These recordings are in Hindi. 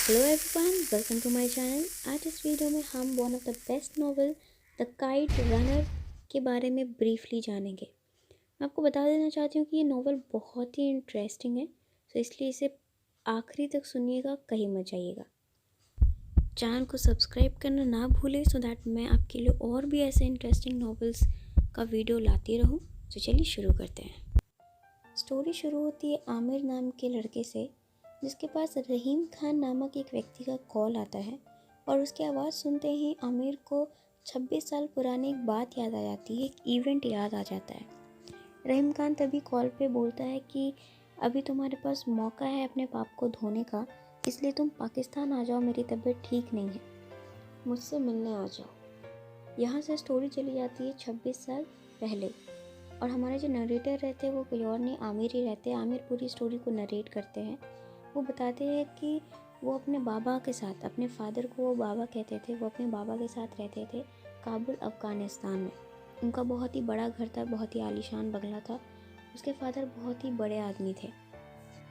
Hello everyone, welcome to my channel. आज इस वीडियो में हम one of the best novel the kite runner के बारे में ब्रीफली जानेंगे। मैं आपको बता देना चाहती हूँ कि ये नॉवल बहुत ही इंटरेस्टिंग है, तो इसलिए इसे आखिरी तक सुनिएगा, कहीं मत जाइएगा। चैनल को सब्सक्राइब करना ना भूलें सो दैट मैं आपके लिए और भी ऐसे इंटरेस्टिंग नॉवेल्स का वीडियो लाती रहूँ। तो चलिए शुरू करते हैं। स्टोरी शुरू होती है आमिर नाम के लड़के से, जिसके पास रहीम खान नामक एक व्यक्ति का कॉल आता है और उसकी आवाज़ सुनते ही आमिर को 26 साल पुरानी एक बात याद आ जाती है, एक इवेंट याद आ जाता है। रहीम खान तभी कॉल पे बोलता है कि अभी तुम्हारे पास मौका है अपने पाप को धोने का, इसलिए तुम पाकिस्तान आ जाओ, मेरी तबीयत ठीक नहीं है, मुझसे मिलने आ जाओ। यहाँ से स्टोरी चली जाती है 26 साल पहले, और हमारे जो नरेटर रहते हैं वो कोई और नहीं, आमिर ही रहते हैं। आमिर पूरी स्टोरी को नरेट करते हैं। वो बताते हैं कि वो अपने बाबा के साथ, अपने फादर को वो बाबा कहते थे, वो अपने बाबा के साथ रहते थे काबुल अफ़गानिस्तान में। उनका बहुत ही बड़ा घर था, बहुत ही आलीशान बंगला था। उसके फादर बहुत ही बड़े आदमी थे।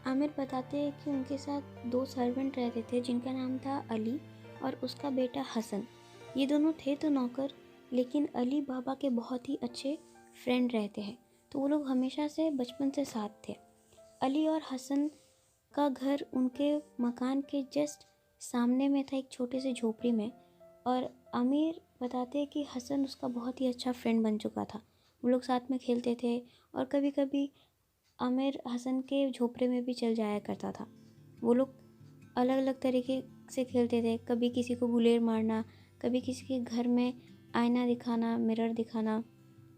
आमिर बताते हैं कि उनके साथ 2 सर्वेंट रहते थे, जिनका नाम था अली और उसका बेटा हसन। ये दोनों थे तो नौकर, लेकिन अली बाबा के बहुत ही अच्छे फ्रेंड रहते हैं, तो वो लोग हमेशा से बचपन से साथ थे। अली और हसन का घर उनके मकान के जस्ट सामने में था, एक छोटे से झोपड़ी में। और आमिर बताते हैं कि हसन उसका बहुत ही अच्छा फ्रेंड बन चुका था। वो लोग साथ में खेलते थे और कभी कभी आमिर हसन के झोपड़े में भी चल जाया करता था। वो लोग अलग अलग तरीके से खेलते थे, कभी किसी को गुलेर मारना, कभी किसी के घर में आईना दिखाना, मिरर दिखाना।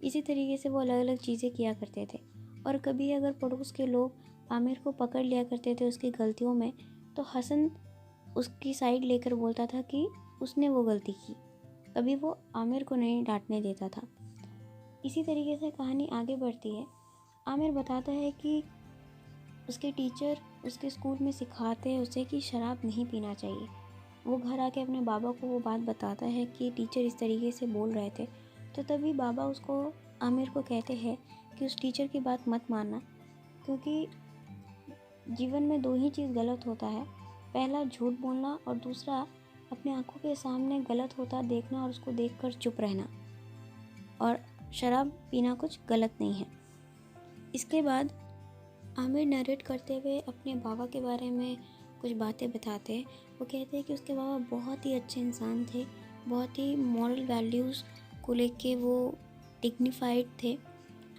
इसी तरीके से वो अलग अलग चीज़ें किया करते थे। और कभी अगर पड़ोस के लोग आमिर को पकड़ लिया करते थे उसकी गलतियों में, तो हसन उसकी साइड लेकर बोलता था कि उसने वो गलती की। कभी वो आमिर को नहीं डांटने देता था। इसी तरीके से कहानी आगे बढ़ती है। आमिर बताता है कि उसके टीचर उसके स्कूल में सिखाते हैं उसे कि शराब नहीं पीना चाहिए। वो घर आके अपने बाबा को वो बात बताता है कि टीचर इस तरीके से बोल रहे थे, तो तभी बाबा उसको, आमिर को कहते हैं कि उस टीचर की बात मत मानना, क्योंकि जीवन में 2 ही चीज़ गलत होता है, पहला झूठ बोलना और दूसरा अपने आंखों के सामने गलत होता देखना और उसको देखकर चुप रहना। और शराब पीना कुछ गलत नहीं है। इसके बाद आमिर नरेट करते हुए अपने बाबा के बारे में कुछ बातें बताते हैं। वो कहते हैं कि उसके बाबा बहुत ही अच्छे इंसान थे, बहुत ही मॉरल वैल्यूज़ को लेके वो डिग्निफाइड थे।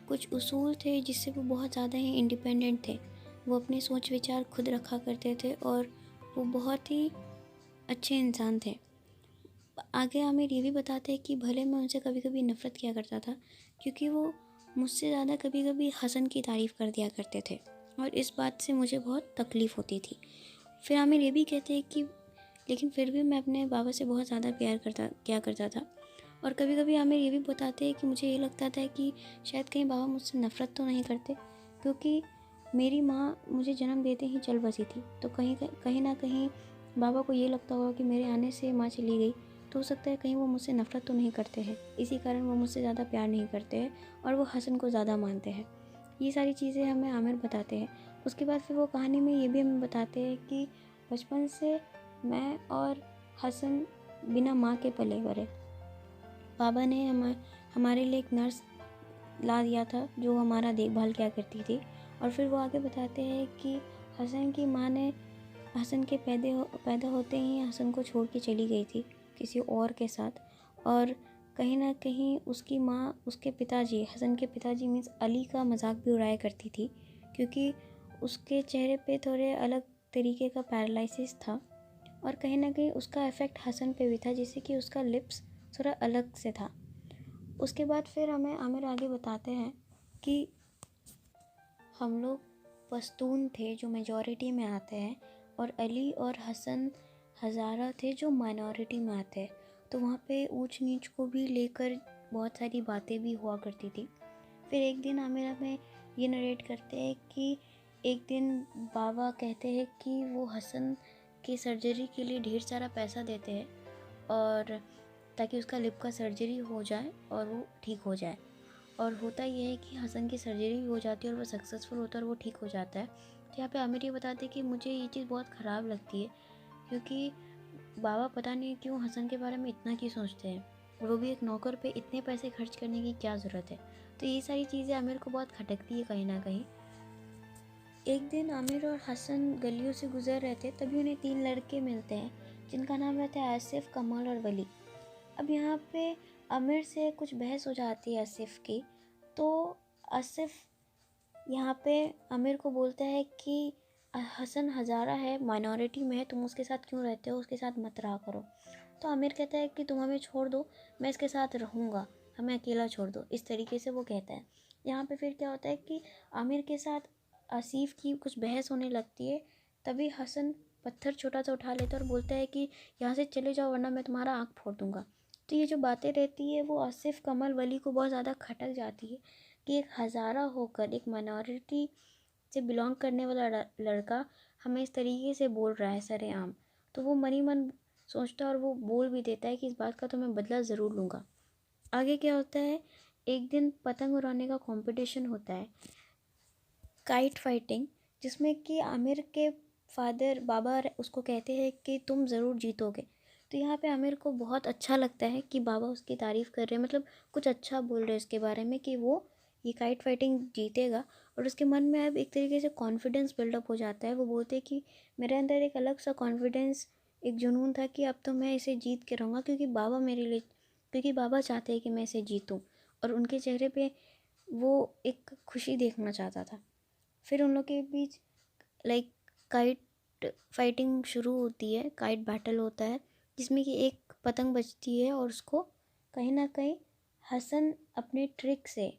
कुछ उसूल थे जिससे वो बहुत ज़्यादा ही इंडिपेंडेंट थे। वो अपने सोच विचार खुद रखा करते थे और वो बहुत ही अच्छे इंसान थे। आगे आमिर ये भी बताते हैं कि भले मैं उनसे कभी कभी नफ़रत किया करता था, क्योंकि वो मुझसे ज़्यादा कभी कभी हसन की तारीफ़ कर दिया करते थे और इस बात से मुझे बहुत तकलीफ़ होती थी। फिर आमिर ये भी कहते हैं कि लेकिन फिर भी मैं अपने बाबा से बहुत ज़्यादा प्यार किया करता था। और कभी कभी आमिर ये भी बताते हैं कि मुझे ये लगता था कि शायद कहीं बाबा मुझसे नफ़रत तो नहीं करते, क्योंकि मेरी माँ मुझे जन्म देते ही चल बसी थी, तो कहीं ना कहीं बाबा को ये लगता होगा कि मेरे आने से माँ चली गई, तो हो सकता है कहीं वो मुझसे नफ़रत तो नहीं करते हैं, इसी कारण वो मुझसे ज़्यादा प्यार नहीं करते हैं और वो हसन को ज़्यादा मानते हैं। ये सारी चीज़ें हमें आमिर बताते हैं। उसके बाद फिर वो कहानी में ये भी हमें बताते हैं कि बचपन से मैं और हसन बिना माँ के पले बड़े। बाबा ने हमारे लिए एक नर्स ला दिया था जो हमारा देखभाल किया करती थी। और फिर वो आगे बताते हैं कि हसन की माँ ने हसन के पैदा होते ही हसन को छोड़ के चली गई थी किसी और के साथ। और कहीं ना कहीं उसकी माँ उसके पिताजी, हसन के पिताजी मीन्स अली का मजाक भी उड़ाया करती थी, क्योंकि उसके चेहरे पे थोड़े अलग तरीके का पैरालिसिस था और कहीं ना कहीं उसका इफ़ेक्ट हसन पे भी था, जिससे कि उसका लिप्स थोड़ा अलग से था। उसके बाद फिर हमें आमिर आगे बताते हैं कि हम लोग पश्तून थे जो मेजॉरिटी में आते हैं और अली और हसन हज़ारा थे जो माइनॉरिटी में आते हैं, तो वहाँ पे ऊंच नीच को भी लेकर बहुत सारी बातें भी हुआ करती थी। फिर एक दिन आमिर हमें ये नरेट करते हैं कि एक दिन बाबा कहते हैं कि वो हसन के सर्जरी के लिए ढेर सारा पैसा देते हैं और ताकि उसका लिप का सर्जरी हो जाए और वो ठीक हो जाए। और होता ये है कि हसन की सर्जरी भी हो जाती है और वो सक्सेसफुल होता है और वो ठीक हो जाता है। तो यहाँ पे आमिर ये बताते हैं कि मुझे ये चीज़ बहुत ख़राब लगती है, क्योंकि बाबा पता नहीं क्यों हसन के बारे में इतना क्यों सोचते हैं, और वो भी एक नौकर पे इतने पैसे खर्च करने की क्या ज़रूरत है। तो ये सारी चीज़ें आमिर को बहुत खटकती है कहीं ना कहीं। एक दिन आमिर और हसन गलियों से गुजर रहे थे, तभी उन्हें 3 लड़के मिलते हैं जिनका नाम रहता है आसिफ, कमल और वली। अब यहाँ पे आमिर से कुछ बहस हो जाती है आसिफ की। तो आसिफ यहाँ पे आमिर को बोलता है कि हसन हज़ारा है, माइनॉरिटी में है, तुम उसके साथ क्यों रहते हो, उसके साथ मत रहा करो। तो आमिर कहता है कि तुम हमें छोड़ दो, मैं इसके साथ रहूँगा, हमें अकेला छोड़ दो, इस तरीके से वो कहता है। यहाँ पे फिर क्या होता है कि आमिर के साथ आसिफ की कुछ बहस होने लगती है। तभी हसन पत्थर छोटा सा उठा लेता है और बोलता है कि यहाँ से चले जाओ वरना मैं तुम्हारा आँख फोड़ दूँगा। तो ये जो बातें रहती है वो आसिफ, कमल, वली को बहुत ज़्यादा खटक जाती है कि एक हज़ारा होकर एक माइनॉरिटी से बिलोंग करने वाला लड़का हमें इस तरीके से बोल रहा है सरेआम। तो वो मन ही मन सोचता है और वो बोल भी देता है कि इस बात का तो मैं बदला ज़रूर लूँगा। आगे क्या होता है, एक दिन पतंग उड़ाने का कंपटीशन होता है, काइट फाइटिंग, जिसमें कि आमिर के फादर बाबा उसको कहते हैं कि तुम ज़रूर जीतोगे। तो यहाँ पे आमिर को बहुत अच्छा लगता है कि बाबा उसकी तारीफ़ कर रहे हैं, मतलब कुछ अच्छा बोल रहे हैं इसके बारे में कि वो ये काइट फाइटिंग जीतेगा। और उसके मन में अब एक तरीके से कॉन्फिडेंस बिल्डअप हो जाता है। वो बोलते हैं कि मेरे अंदर एक अलग सा कॉन्फिडेंस, एक जुनून था कि अब तो मैं इसे जीत के रहूँगा, क्योंकि बाबा चाहते हैं कि मैं इसे जीतूँ। और उनके चेहरे पे वो एक खुशी देखना चाहता था। फिर उन लोग के बीच लाइक काइट फाइटिंग शुरू होती है, काइट बैटल होता है, जिसमें कि एक पतंग बजती है और उसको कहीं ना कहीं हसन अपने ट्रिक से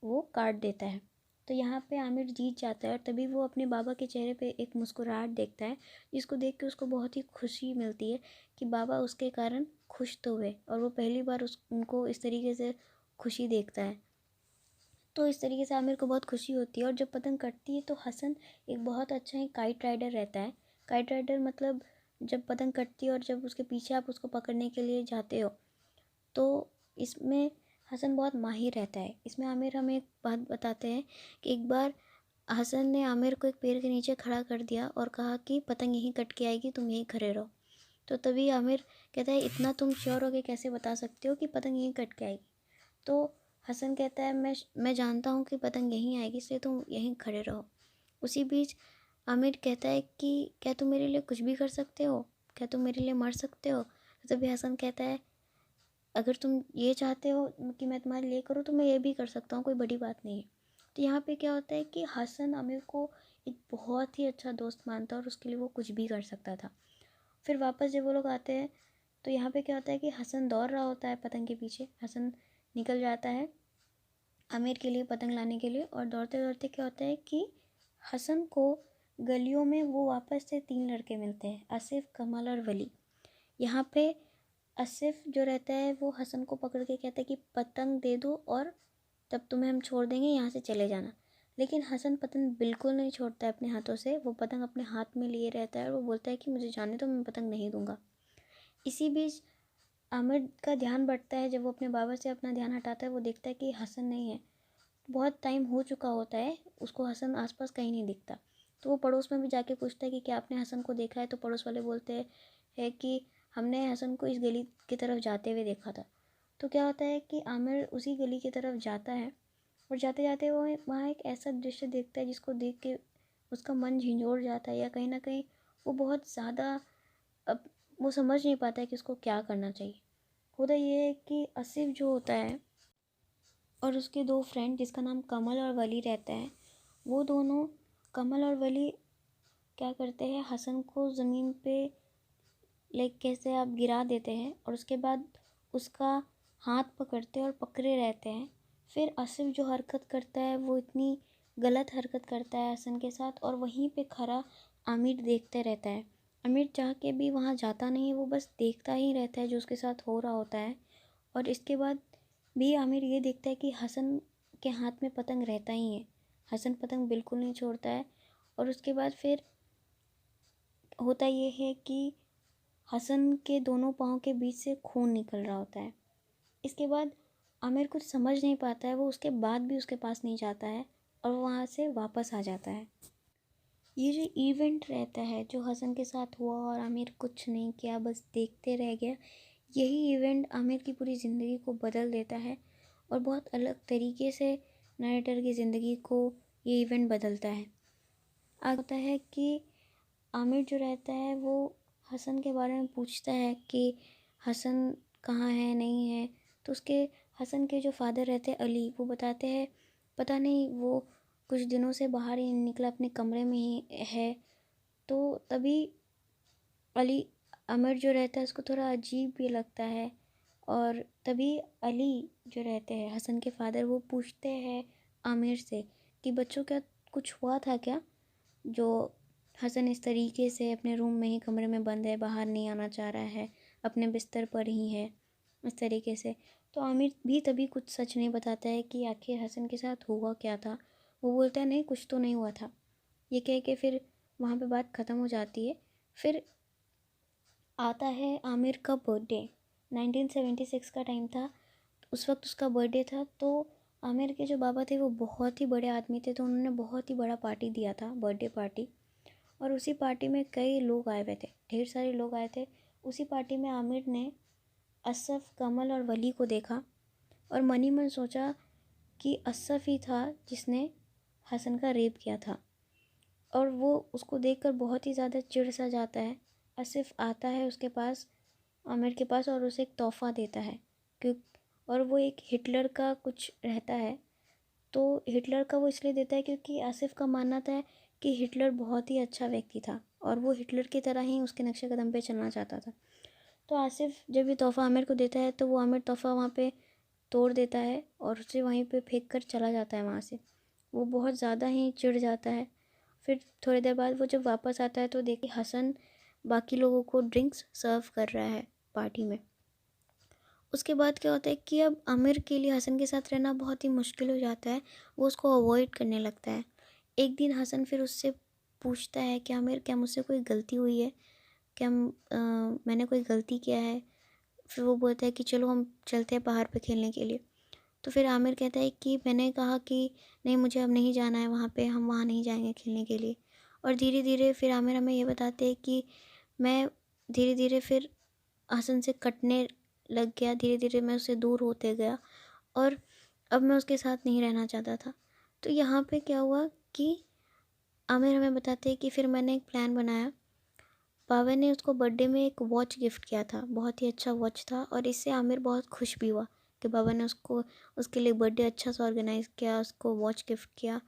वो काट देता है। तो यहाँ पे आमिर जीत जाता है और तभी वो अपने बाबा के चेहरे पे एक मुस्कुराहट देखता है, जिसको देख के उसको बहुत ही खुशी मिलती है कि बाबा उसके कारण खुश तो हुए, और वो पहली बार उनको इस तरीके से खुशी देखता है। तो इस तरीके से आमिर को बहुत खुशी होती है। और जब पतंग कटती है तो हसन एक बहुत अच्छा ही काइट राइडर रहता है। काइट राइडर मतलब जब पतंग कटती है और जब उसके पीछे आप उसको पकड़ने के लिए जाते हो, तो इसमें हसन बहुत माहिर रहता है। इसमें आमिर हमें एक बात बताते हैं कि एक बार हसन ने आमिर को एक पेड़ के नीचे खड़ा कर दिया और कहा कि पतंग यहीं कट के आएगी, तुम यहीं खड़े रहो। तो तभी आमिर कहता है, इतना तुम श्योर हो के कैसे बता सकते हो कि पतंग यहीं कट के आएगी। तो हसन कहता है, मैं जानता हूँ कि पतंग यहीं आएगी, इसलिए तुम यहीं खड़े रहो। उसी बीच आमिर कहता है कि क्या तुम मेरे लिए कुछ भी कर सकते हो, क्या तुम मेरे लिए मर सकते हो। तो तभी हसन कहता है, अगर तुम ये चाहते हो कि मैं तुम्हारे लिए करूँ तो मैं ये भी कर सकता हूँ, कोई बड़ी बात नहीं है। तो यहाँ पे क्या होता है कि हसन आमिर को एक बहुत ही अच्छा दोस्त मानता है और उसके लिए वो कुछ भी कर सकता था। फिर वापस जब वो लोग आते हैं तो यहाँ पे क्या होता है कि हसन दौड़ रहा होता है पतंग के पीछे। हसन निकल जाता है आमिर के लिए पतंग लाने के लिए, और दौड़ते दौड़ते क्या होता है कि हसन को गलियों में वो वापस से 3 लड़के मिलते हैं, आसिफ, कमल और वली। यहाँ पे आसिफ जो रहता है वो हसन को पकड़ के कहता है कि पतंग दे दो और तब तुम्हें हम छोड़ देंगे, यहाँ से चले जाना। लेकिन हसन पतंग बिल्कुल नहीं छोड़ता है अपने हाथों से, वो पतंग अपने हाथ में लिए रहता है और वो बोलता है कि मुझे जाने दो, मैं पतंग नहीं दूंगा। इसी बीच आमिर का ध्यान बढ़ता है, जब वो अपने बाबा से अपना ध्यान हटाता है वो देखता है कि हसन नहीं है। बहुत टाइम हो चुका होता है, उसको हसन आसपास कहीं नहीं दिखता। तो वो पड़ोस में भी जाके पूछता है कि क्या आपने हसन को देखा है। तो पड़ोस वाले बोलते हैं कि हमने हसन को इस गली की तरफ जाते हुए देखा था। तो क्या होता है कि आमिर उसी गली की तरफ जाता है और जाते जाते वो वहाँ एक ऐसा दृश्य देखता है जिसको देख के उसका मन झंझोड़ जाता है, या कहीं ना कहीं वो बहुत ज़्यादा, अब वो समझ नहीं पाता है कि उसको क्या करना चाहिए। होता ये है कि आसिफ जो होता है और उसके 2 फ्रेंड जिसका नाम कमल और वली रहता है, वो दोनों, कमल और वली, क्या करते हैं, हसन को ज़मीन पे लाइक कैसे आप गिरा देते हैं और उसके बाद उसका हाथ पकड़ते हैं और पकड़े रहते हैं। फिर आसिफ जो हरकत करता है वो इतनी गलत हरकत करता है हसन के साथ, और वहीं पे खड़ा आमिर देखते रहता है। आमिर चाह के भी वहाँ जाता नहीं है, वो बस देखता ही रहता है जो उसके साथ हो रहा होता है। और इसके बाद भी आमिर ये देखता है कि हसन के हाथ में पतंग रहता ही है, हसन पतंग बिल्कुल नहीं छोड़ता है। और उसके बाद फिर होता ये है कि हसन के दोनों पाँव के बीच से खून निकल रहा होता है। इसके बाद आमिर कुछ समझ नहीं पाता है, वो उसके बाद भी उसके पास नहीं जाता है और वो वहाँ से वापस आ जाता है। ये जो इवेंट रहता है जो हसन के साथ हुआ और आमिर कुछ नहीं किया, बस देखते रह गया, यही इवेंट आमिर की पूरी ज़िंदगी को बदल देता है और बहुत अलग तरीके से नरेटर की ज़िंदगी को ये इवेंट बदलता है। आगे होता है कि आमिर जो रहता है वो हसन के बारे में पूछता है कि हसन कहाँ है, नहीं है। तो उसके हसन के जो फादर रहते हैं अली, वो बताते हैं पता नहीं वो कुछ दिनों से बाहर ही नहीं निकला, अपने कमरे में ही है। तो तभी अली आमिर जो रहता है उसको थोड़ा अजीब भी लगता है। और तभी अली जो रहते हैं हसन के फादर, वो पूछते हैं आमिर से कि बच्चों क्या कुछ हुआ था क्या, जो हसन इस तरीके से अपने रूम में ही कमरे में बंद है, बाहर नहीं आना चाह रहा है, अपने बिस्तर पर ही है इस तरीके से। तो आमिर भी तभी कुछ सच नहीं बताता है कि आखिर हसन के साथ हुआ क्या था। वो बोलता है नहीं कुछ तो नहीं हुआ था, ये कह के फिर वहाँ पे बात ख़त्म हो जाती है। फिर आता है आमिर का बर्थडे। 1976 का टाइम था, उस वक्त उसका बर्थडे था। तो आमिर के जो बाबा थे वो बहुत ही बड़े आदमी थे, तो उन्होंने बहुत ही बड़ा पार्टी दिया था, बर्थडे पार्टी। और उसी पार्टी में कई लोग आए हुए थे, ढेर सारे लोग आए थे। उसी पार्टी में आमिर ने असफ़, कमल और वली को देखा और मन ही मन सोचा कि असफ़ ही था जिसने हसन का रेप किया था। और वो उसको देखकर बहुत ही ज़्यादा चिढ़ सा जाता है। आसिफ आता है उसके पास, आमिर के पास, और उसे एक तोहफ़ा देता है क्यों। और वो एक हिटलर का कुछ रहता है। तो हिटलर का वो इसलिए देता है क्योंकि आसिफ का मानना था कि हिटलर बहुत ही अच्छा व्यक्ति था और वो हिटलर की तरह ही उसके नक्शे कदम पे चलना चाहता था। तो आसिफ जब ये तोहफ़ा आमिर को देता है तो वो आमिर तोहफ़ा वहाँ पे तोड़ देता है और उसे वहीं पे फेंक कर चला जाता है वहाँ से। वो बहुत ज़्यादा ही चिढ़ जाता है। फिर थोड़ी देर बाद वो जब वापस आता है तो देखिए हसन बाकी लोगों को ड्रिंक्स सर्व कर रहा है पार्टी में। उसके बाद क्या होता है कि अब आमिर के लिए हसन के साथ रहना बहुत ही मुश्किल हो जाता है, वो उसको अवॉइड करने लगता है। एक दिन हसन फिर उससे पूछता है कि आमिर क्या मुझसे कोई गलती हुई है, क्या मैंने कोई गलती किया है। फिर वो बोलता है कि चलो हम चलते हैं पहाड़ पे खेलने के लिए। तो फिर आमिर कहता है कि मैंने कहा कि नहीं मुझे अब नहीं जाना है वहाँ पे, हम वहाँ नहीं जाएंगे खेलने के लिए। और धीरे धीरे फिर आमिर हमें ये बताते हैं कि मैं धीरे धीरे फिर हसन से कटने लग गया, धीरे धीरे मैं उससे दूर होते गया और अब मैं उसके साथ नहीं रहना चाहता था। तो यहाँ पे क्या हुआ कि आमिर हमें बताते हैं कि फिर मैंने एक प्लान बनाया। पावे ने उसको बर्थडे में एक वॉच गिफ्ट किया था, बहुत ही अच्छा वॉच था और इससे आमिर बहुत खुश भी हुआ कि बाबा ने उसको उसके लिए बर्थडे अच्छा सा ऑर्गेनाइज़ किया, उसको वॉच गिफ्ट किया।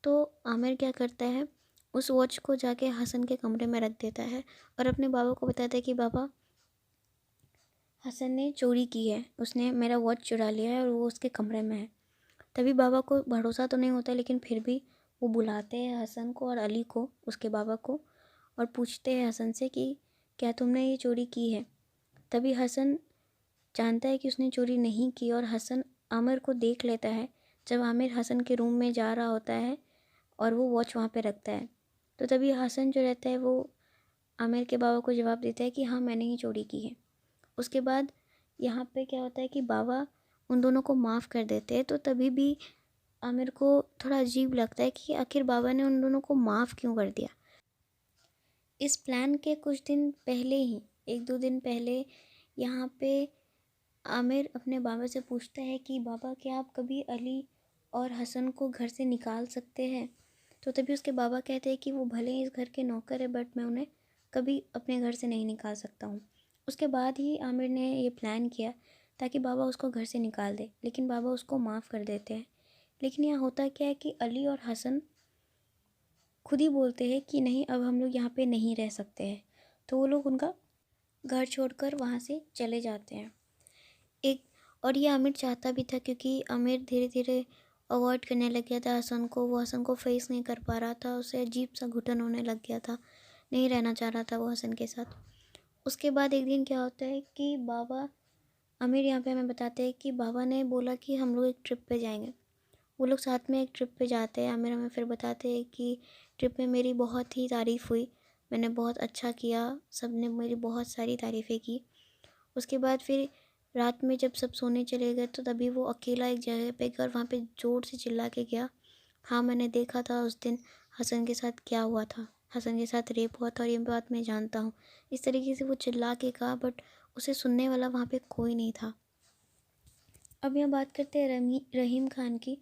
तो आमिर क्या करता है, उस वॉच को जाके हसन के कमरे में रख देता है और अपने बाबा को बताता है कि बाबा हसन ने चोरी की है, उसने मेरा वॉच चुरा लिया है और वो उसके कमरे में है। तभी बाबा को भरोसा तो नहीं होता लेकिन फिर भी वो बुलाते हैं हसन को और अली को, उसके बाबा को, और पूछते हैं हसन से कि क्या तुमने ये चोरी की है। तभी हसन जानता है कि उसने चोरी नहीं की और हसन आमिर को देख लेता है जब आमिर हसन के रूम में जा रहा होता है और वो वॉच वहाँ पे रखता है। तो तभी हसन जो रहता है वो आमिर के बाबा को जवाब देता है कि हाँ मैंने ही चोरी की है। उसके बाद यहाँ पे क्या होता है कि बाबा उन दोनों को माफ़ कर देते हैं। तो तभी भी आमिर को थोड़ा अजीब लगता है कि आखिर बाबा ने उन दोनों को माफ़ क्यों कर दिया। इस प्लान के कुछ दिन पहले ही, एक दो दिन पहले, यहाँ पे आमिर अपने बाबा से पूछता है कि बाबा क्या आप कभी अली और हसन को घर से निकाल सकते हैं। तो तभी उसके बाबा कहते हैं कि वो भले ही इस घर के नौकर है बट मैं उन्हें कभी अपने घर से नहीं निकाल सकता हूँ। उसके बाद ही आमिर ने ये प्लान किया ताकि बाबा उसको घर से निकाल दे, लेकिन बाबा उसको माफ़ कर देते हैं। लेकिन यहाँ होता क्या है कि अली और हसन खुद ही बोलते हैं कि नहीं अब हम लोग यहाँ पे नहीं रह सकते हैं। तो वो लोग उनका घर छोड़कर वहाँ से चले जाते हैं। एक और ये आमिर चाहता भी था क्योंकि आमिर धीरे धीरे अवॉइड करने लग गया था हसन को, वो हसन को फेस नहीं कर पा रहा था, उसे अजीब सा घुटन होने लग गया था, नहीं रहना चाह रहा था वो हसन के साथ। उसके बाद एक दिन क्या होता है कि बाबा, आमिर यहाँ पे हमें बताते हैं कि बाबा ने बोला कि हम लोग एक ट्रिप पे जाएंगे। वो लोग साथ में एक ट्रिप पे जाते हैं। आमिर हमें फिर बताते हैं कि ट्रिप में मेरी बहुत ही तारीफ़ हुई, मैंने बहुत अच्छा किया, सब ने मेरी बहुत सारी तारीफ़ें की। उसके बाद फिर रात में जब सब सोने चले गए तो तभी वो अकेला एक जगह पे गया और वहाँ पे ज़ोर से चिल्ला के गया, हाँ मैंने देखा था उस दिन हसन के साथ क्या हुआ था, हसन के साथ रेप हुआ था और ये बात मैं जानता हूँ। इस तरीके से वो चिल्ला के कहा, बट उसे सुनने वाला वहाँ पे कोई नहीं था। अब यहाँ बात करते हैं रहीम खान की।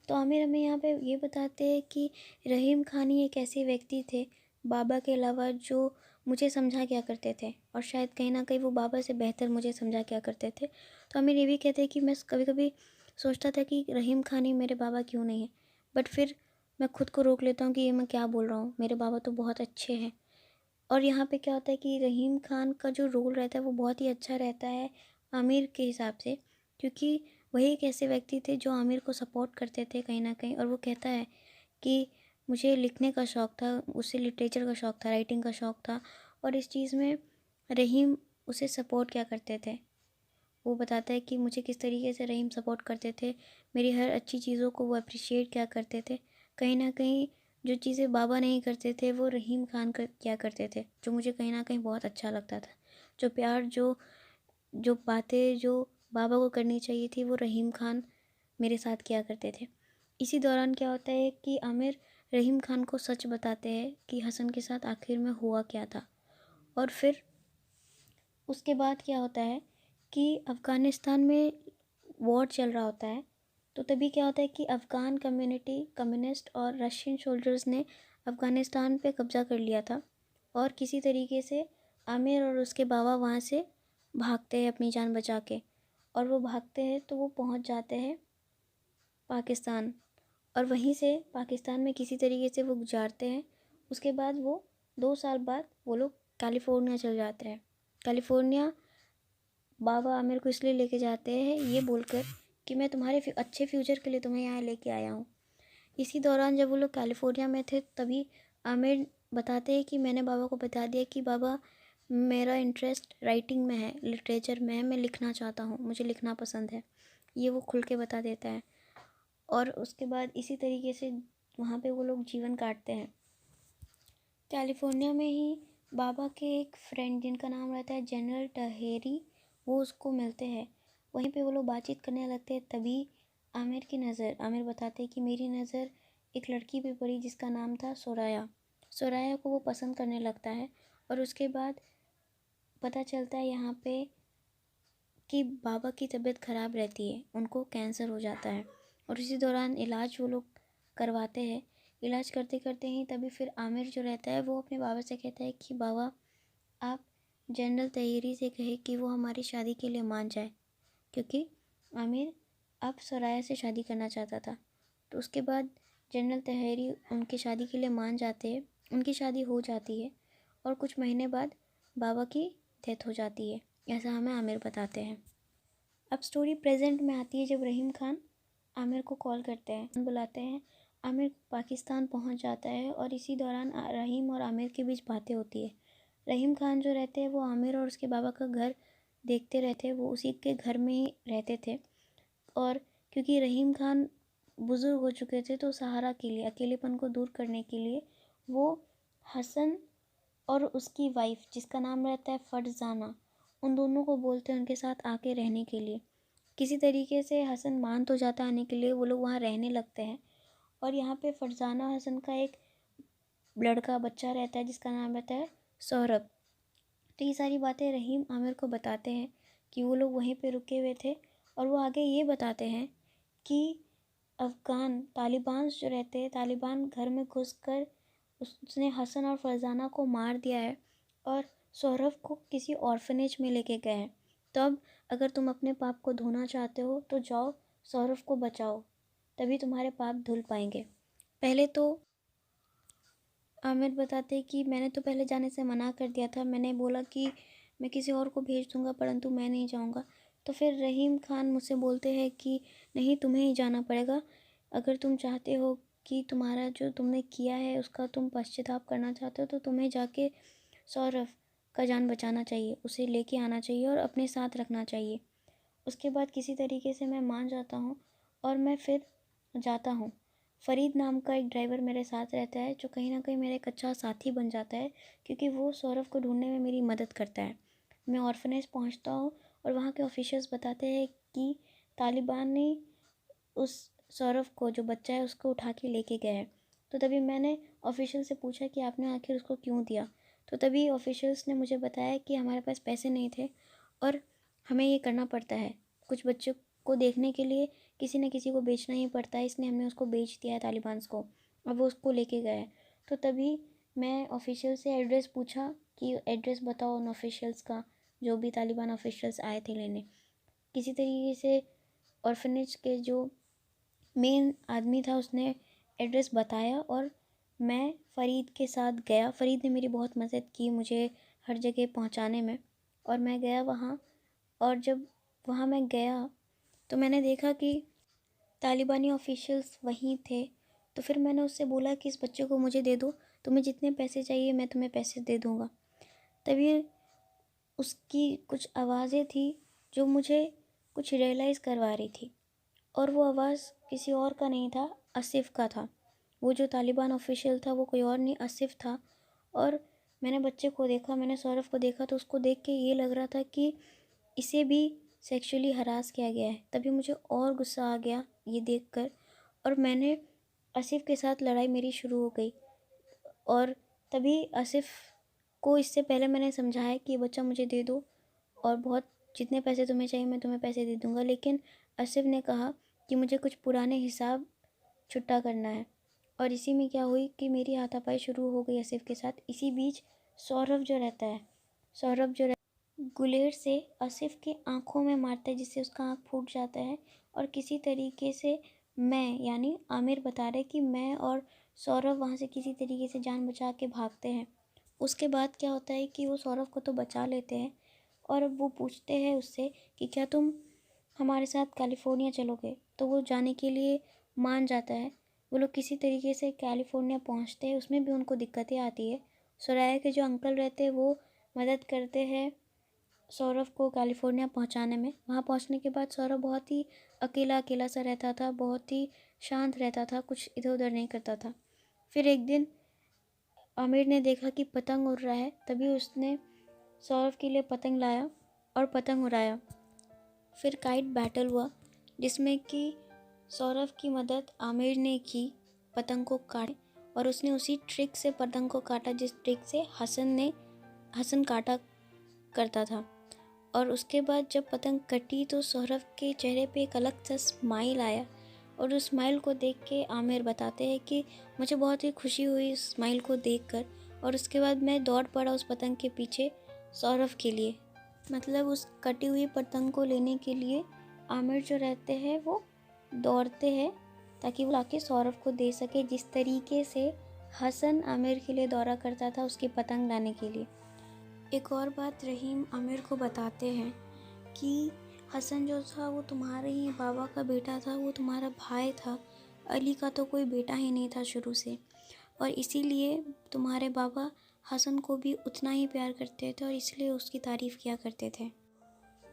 तो आमिर हमें यहाँ पे ये बताते हैं कि रहीम खान ही एक ऐसे व्यक्ति थे बाबा के अलावा जो मुझे समझा क्या करते थे, और शायद कहीं ना कहीं वो बाबा से बेहतर मुझे समझा क्या करते थे। तो आमिर ये भी कहते हैं कि मैं कभी कभी सोचता था कि रहीम खान ही मेरे बाबा क्यों नहीं है, बट फिर मैं खुद को रोक लेता हूँ कि ये मैं क्या बोल रहा हूँ, मेरे बाबा तो बहुत अच्छे हैं। और यहाँ पे क्या होता है कि रहीम खान का जो रोल रहता है वो बहुत ही अच्छा रहता है आमिर के हिसाब से, क्योंकि वही एक ऐसे व्यक्ति थे जो आमिर को सपोर्ट करते थे कहीं ना कहीं। और वो कहता है कि मुझे लिखने का शौक़ था, उसे लिटरेचर का शौक़ था, राइटिंग का शौक़ था, और इस चीज़ में रहीम उसे सपोर्ट क्या करते थे। वो बताता है कि मुझे किस तरीके से रहीम सपोर्ट करते थे, मेरी हर अच्छी चीज़ों को वो अप्रिशिएट क्या करते थे। कहीं ना कहीं जो चीज़ें बाबा नहीं करते थे वो रहीम खान क्या करते थे, जो मुझे कहीं ना कहीं बहुत अच्छा लगता था। जो प्यार, जो जो बातें जो बाबा को करनी चाहिए थी वो रहीम खान मेरे साथ किया करते थे। इसी दौरान क्या होता है कि आमिर रहीम खान को सच बताते हैं कि हसन के साथ आखिर में हुआ क्या था। और फिर उसके बाद क्या होता है कि अफ़गानिस्तान में वॉर चल रहा होता है। तो तभी क्या होता है कि अफ़गान कम्युनिटी, कम्युनिस्ट और रशियन सोल्जर्स ने अफ़गानिस्तान पे कब्ज़ा कर लिया था, और किसी तरीके से आमिर और उसके बाबा वहाँ से भागते हैं अपनी जान बचा के। और वो भागते हैं तो वो पहुँच जाते हैं पाकिस्तान, और वहीं से पाकिस्तान में किसी तरीके से वो गुजारते हैं। उसके बाद वो 2 साल बाद वो लोग कैलिफोर्निया चल जाते हैं। कैलिफोर्निया बाबा आमिर को इसलिए लेके जाते हैं ये बोलकर कि मैं तुम्हारे अच्छे फ्यूचर के लिए तुम्हें यहाँ लेके आया हूँ। इसी दौरान जब वो लोग कैलिफोर्निया में थे तभी आमिर बताते हैं कि मैंने बाबा को बता दिया कि बाबा मेरा इंटरेस्ट राइटिंग में है, लिटरेचर में है, मैं लिखना चाहता हूँ, मुझे लिखना पसंद है। ये वो खुल के बता देता है। और उसके बाद इसी तरीके से वहाँ पे वो लोग जीवन काटते हैं। कैलिफोर्निया में ही बाबा के एक फ्रेंड जिनका नाम रहता है जनरल टहेरी, वो उसको मिलते हैं। वहीं पे वो लोग बातचीत करने लगते हैं। तभी आमिर बताते हैं कि मेरी नज़र एक लड़की पे पड़ी जिसका नाम था सोराया। सोराया को वो पसंद करने लगता है। और उसके बाद पता चलता है यहाँ पे कि बाबा की तबीयत ख़राब रहती है, उनको कैंसर हो जाता है। और इसी दौरान इलाज वो लोग करवाते हैं। इलाज करते करते ही तभी फिर आमिर जो रहता है वो अपने बाबा से कहता है कि बाबा आप जनरल तहेरी से कहे कि वो हमारी शादी के लिए मान जाए, क्योंकि आमिर अब सराया से शादी करना चाहता था। तो उसके बाद जनरल तहेरी उनकी शादी के लिए मान जाते हैं, उनकी शादी हो जाती है, और कुछ महीने बाद बाबा की डेथ हो जाती है। ऐसा हमें आमिर बताते हैं। अब स्टोरी प्रेजेंट में आती है जब रहीम खान आमिर को कॉल करते हैं, बुलाते हैं। आमिर पाकिस्तान पहुंच जाता है और इसी दौरान रहीम और आमिर के बीच बातें होती है। रहीम खान जो रहते हैं वो आमिर और उसके बाबा का घर देखते रहते हैं, वो उसी के घर में ही रहते थे। और क्योंकि रहीम खान बुज़ुर्ग हो चुके थे तो सहारा के लिए, अकेलेपन को दूर करने के लिए वो हसन और उसकी वाइफ जिसका नाम रहता है फरजाना, उन दोनों को बोलते हैं उनके साथ आके रहने के लिए। किसी तरीके से हसन मान तो जाता आने के लिए, वो लोग वहाँ रहने लगते हैं। और यहाँ पे फरजाना हसन का एक लड़का बच्चा रहता है जिसका नाम रहता है सौरभ। तो ये सारी बातें रहीम आमिर को बताते हैं कि वो लोग वहीं पे रुके हुए थे। और वो आगे ये बताते हैं कि अफ़गान तालिबान जो रहते हैं, तालिबान घर में घुसकर उसने हसन और फरजाना को मार दिया है और सौरभ को किसी ऑर्फनेज में लेके गए हैं। तब अगर तुम अपने पाप को धोना चाहते हो तो जाओ सौरभ को बचाओ, तभी तुम्हारे पाप धुल पाएंगे। पहले तो आमिर बताते हैं कि मैंने तो पहले जाने से मना कर दिया था, मैंने बोला कि मैं किसी और को भेज दूंगा परंतु मैं नहीं जाऊंगा। तो फिर रहीम खान मुझसे बोलते हैं कि नहीं, तुम्हें ही जाना पड़ेगा। अगर तुम चाहते हो कि तुम्हारा जो तुमने किया है उसका तुम पश्चाताप करना चाहते हो तो तुम्हें जाके सौरभ का जान बचाना चाहिए, उसे लेके आना चाहिए और अपने साथ रखना चाहिए। उसके बाद किसी तरीके से मैं मान जाता हूँ और मैं फिर जाता हूँ। फ़रीद नाम का एक ड्राइवर मेरे साथ रहता है जो कहीं ना कहीं मेरा एक अच्छा साथी बन जाता है, क्योंकि वो सौरभ को ढूंढने में मेरी मदद करता है। मैं ऑर्फनेज पहुँचता हूँ और वहाँ के ऑफिसर्स बताते हैं कि तालिबान ने उस सौरभ को, जो बच्चा है, उसको उठा के लेके गए हैं। तो तभी मैंने ऑफिशियल से पूछा कि आपने आखिर उसको क्यों दिया। तो तभी ऑफिशियल्स ने मुझे बताया कि हमारे पास पैसे नहीं थे और हमें ये करना पड़ता है, कुछ बच्चों को देखने के लिए किसी न किसी को बेचना ही पड़ता है, इसलिए हमने उसको बेच दिया है तालिबान्स को। अब वो उसको लेके गए। तो तभी मैं ऑफिशियल से एड्रेस पूछा कि एड्रेस बताओ उन ऑफिशियल्स का, जो भी तालिबान ऑफिशियल्स आए थे लेने। किसी तरीके से ऑर्फनेज के जो मेन आदमी था उसने एड्रेस बताया और मैं फ़रीद के साथ गया। फ़रीद ने मेरी बहुत मदद की मुझे हर जगह पहुंचाने में, और मैं गया वहाँ। और जब वहाँ मैं गया तो मैंने देखा कि तालिबानी ऑफिशियल्स वहीं थे। तो फिर मैंने उससे बोला कि इस बच्चे को मुझे दे दो, तुम्हें जितने पैसे चाहिए मैं तुम्हें पैसे दे दूँगा। तभी उसकी कुछ आवाज़ें थी जो मुझे कुछ रियलाइज़ करवा रही थी, और वो आवाज़ किसी और का नहीं था, आसिफ़ का था। वो जो तालिबान ऑफिशियल था वो कोई और नहीं, आसिफ़ था। और मैंने बच्चे को देखा, मैंने सौरभ को देखा, तो उसको देख के ये लग रहा था कि इसे भी सेक्सुअली हरास किया गया है। तभी मुझे और गुस्सा आ गया ये देखकर, और मैंने आसिफ़ के साथ लड़ाई मेरी शुरू हो गई। और तभी आसिफ़ को इससे पहले मैंने समझाया कि ये बच्चा मुझे दे दो, और बहुत जितने पैसे तुम्हें चाहिए मैं तुम्हें पैसे दे दूँगा। लेकिन आसिफ़ ने कहा कि मुझे कुछ पुराने हिसाब छुट्टा करना है। और इसी में क्या हुई कि मेरी हाथापाई शुरू हो गई आसिफ़ के साथ। इसी बीच सौरभ जो रहता है, सौरभ जो गुलेर से आसिफ़ की आँखों में मारता है, जिससे उसका आँख फूट जाता है। और किसी तरीके से मैं यानी आमिर बता रहे कि मैं और सौरभ वहाँ से किसी तरीके से जान बचा के भागते हैं। उसके बाद क्या होता है कि वो सौरभ को तो बचा लेते हैं, और अब वो पूछते हैं उससे कि क्या तुम हमारे साथ कैलिफोर्निया चलोगे, तो वो जाने के लिए मान जाता है। वो लोग किसी तरीके से कैलिफोर्निया पहुंचते हैं, उसमें भी उनको दिक्कतें आती है। सुराया के जो अंकल रहते हैं वो मदद करते हैं सौरभ को कैलिफोर्निया पहुंचाने में। वहां पहुंचने के बाद सौरभ बहुत ही अकेला अकेला सा रहता था, बहुत ही शांत रहता था, कुछ इधर उधर नहीं करता था। फिर एक दिन आमिर ने देखा कि पतंग उड़ रहा है, तभी उसने सौरभ के लिए पतंग लाया और पतंग उड़ाया। फिर काइट बैटल हुआ, जिसमें कि सौरभ की मदद आमिर ने की पतंग को काटे, और उसने उसी ट्रिक से पतंग को काटा जिस ट्रिक से हसन काटा करता था। और उसके बाद जब पतंग कटी तो सौरभ के चेहरे पे एक अलग सा स्माइल आया, और उस स्माइल को देख के आमिर बताते हैं कि मुझे बहुत ही खुशी हुई उस स्माइल को देखकर। और उसके बाद मैं दौड़ पड़ा उस पतंग के पीछे सौरभ के लिए, मतलब उस कटी हुई पतंग को लेने के लिए आमिर जो रहते हैं वो दौड़ते हैं ताकि वो लाके सौरभ को दे सके, जिस तरीके से हसन आमिर के लिए दौड़ा करता था उसकी पतंग लाने के लिए। एक और बात रहीम आमिर को बताते हैं कि हसन जो था वो तुम्हारे ही बाबा का बेटा था, वो तुम्हारा भाई था, अली का तो कोई बेटा ही नहीं था शुरू से, और इसीलिए तुम्हारे बाबा हसन को भी उतना ही प्यार करते थे और इसलिए उसकी तारीफ़ किया करते थे।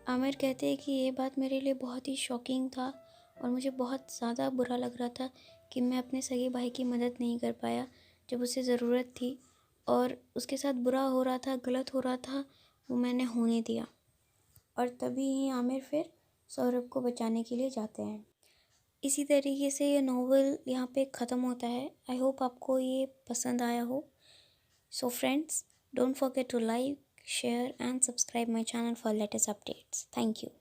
आमिर कहते हैं कि ये बात मेरे लिए बहुत ही शॉकिंग था, और मुझे बहुत ज़्यादा बुरा लग रहा था कि मैं अपने सगे भाई की मदद नहीं कर पाया जब उसे ज़रूरत थी, और उसके साथ बुरा हो रहा था, गलत हो रहा था, वो मैंने होने दिया। और तभी ही आमिर फिर सौरभ को बचाने के लिए जाते हैं। इसी तरीके से ये नॉवल यहाँ पे ख़त्म होता है। आई होप आपको ये पसंद आया हो। So friends, don't forget to like, share and subscribe my channel for latest updates. Thank you.